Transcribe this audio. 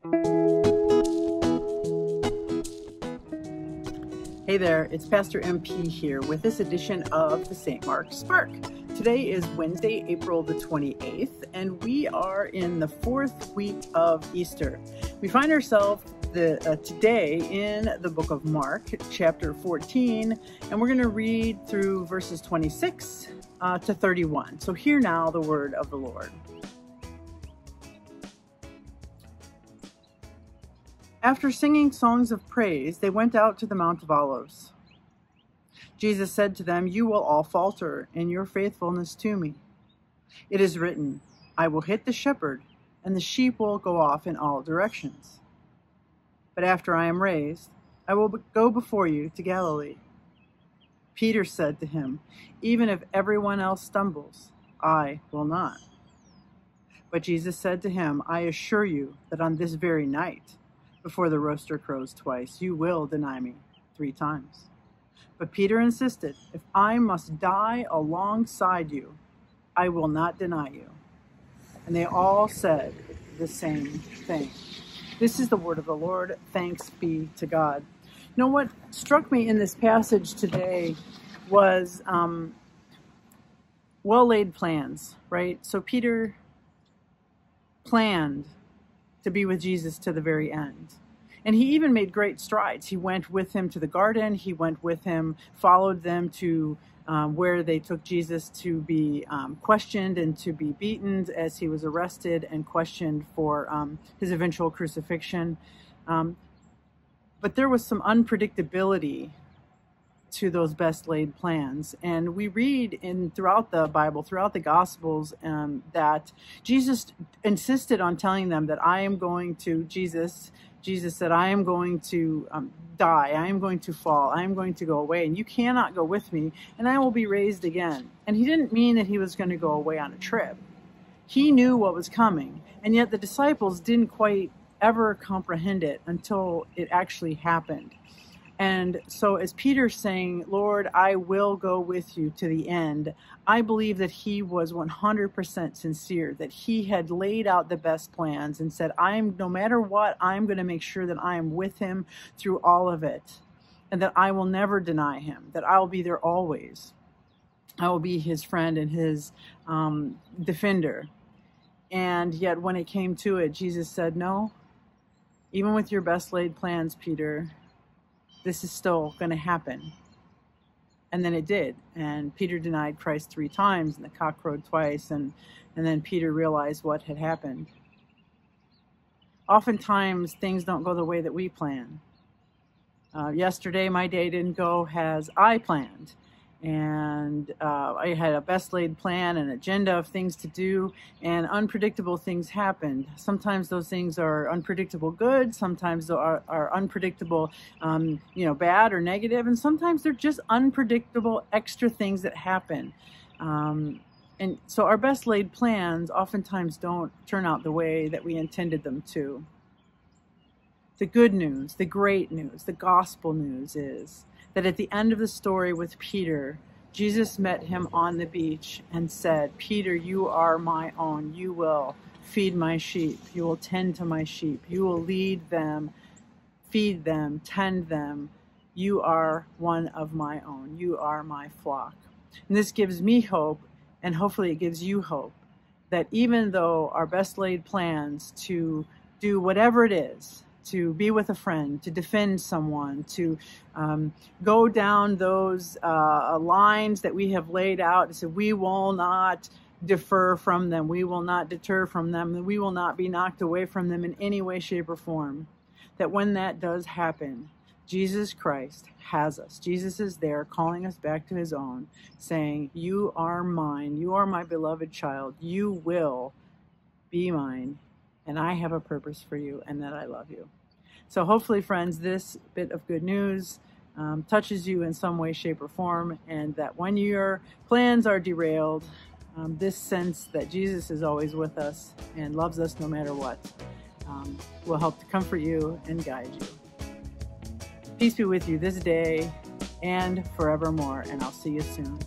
Hey there, it's Pastor MP here with this edition of the St. Mark Spark. Today is Wednesday, April the 28th, and we are in the fourth week of Easter. We find ourselves today in the book of Mark, chapter 14, and we're going to read through verses 26 to 31. So hear now the word of the Lord. After singing songs of praise, they went out to the Mount of Olives. Jesus said to them, "You will all falter in your faithfulness to me. It is written, I will hit the shepherd, and the sheep will go off in all directions. But after I am raised, I will go before you to Galilee." Peter said to him, "Even if everyone else stumbles, I will not." But Jesus said to him, "I assure you that on this very night, before the rooster crows twice, you will deny me 3 times. But Peter insisted, "If I must die alongside you, I will not deny you." And they all said the same thing. This is the word of the Lord. Thanks be to God. You know what struck me in this passage today was well-laid plans, right? So Peter planned to be with Jesus to the very end. And he even made great strides. He went with him to the garden. He went with him, followed them to where they took Jesus to be questioned and to be beaten as he was arrested and questioned for his eventual crucifixion. But there was some unpredictability to those best laid plans. And we read throughout the Bible, throughout the Gospels, that Jesus insisted on telling them that Jesus said, "I am going to die. I am going to fall. I am going to go away, and you cannot go with me, and I will be raised again." And he didn't mean that he was going to go away on a trip. He knew what was coming, and yet the disciples didn't quite ever comprehend it until it actually happened. And so as Peter's saying, "Lord, I will go with you to the end," I believe that he was 100% sincere, that he had laid out the best plans and said, no matter what, I'm going to make sure that I am with him through all of it, and that I will never deny him, that I will be there always. I will be his friend and his defender. And yet when it came to it, Jesus said, "No, even with your best laid plans, Peter, this is still going to happen." And then it did. And Peter denied Christ 3 times, and the cock crowed twice, and then Peter realized what had happened. Oftentimes, things don't go the way that we plan. Yesterday, my day didn't go as I planned. And I had a best laid plan, an agenda of things to do, and unpredictable things happened. Sometimes those things are unpredictable good, sometimes they are unpredictable bad or negative, and sometimes they're just unpredictable extra things that happen. And so our best laid plans oftentimes don't turn out the way that we intended them to. The good news, the great news, the gospel news is that at the end of the story with Peter, Jesus met him on the beach and said, "Peter, you are my own. You will feed my sheep. You will tend to my sheep. You will lead them, feed them, tend them. You are one of my own. You are my flock." And this gives me hope, and hopefully it gives you hope, that even though our best laid plans to do whatever it is, to be with a friend, to defend someone, to go down those lines that we have laid out and say, we will not defer from them, we will not deter from them, we will not be knocked away from them in any way, shape, or form, that when that does happen, Jesus Christ has us. Jesus is there calling us back to his own, saying, "You are mine, you are my beloved child, you will be mine, and I have a purpose for you, and that I love you." So hopefully, friends, this bit of good news touches you in some way, shape, or form, and that when your plans are derailed, this sense that Jesus is always with us and loves us no matter what will help to comfort you and guide you. Peace be with you this day and forevermore, and I'll see you soon.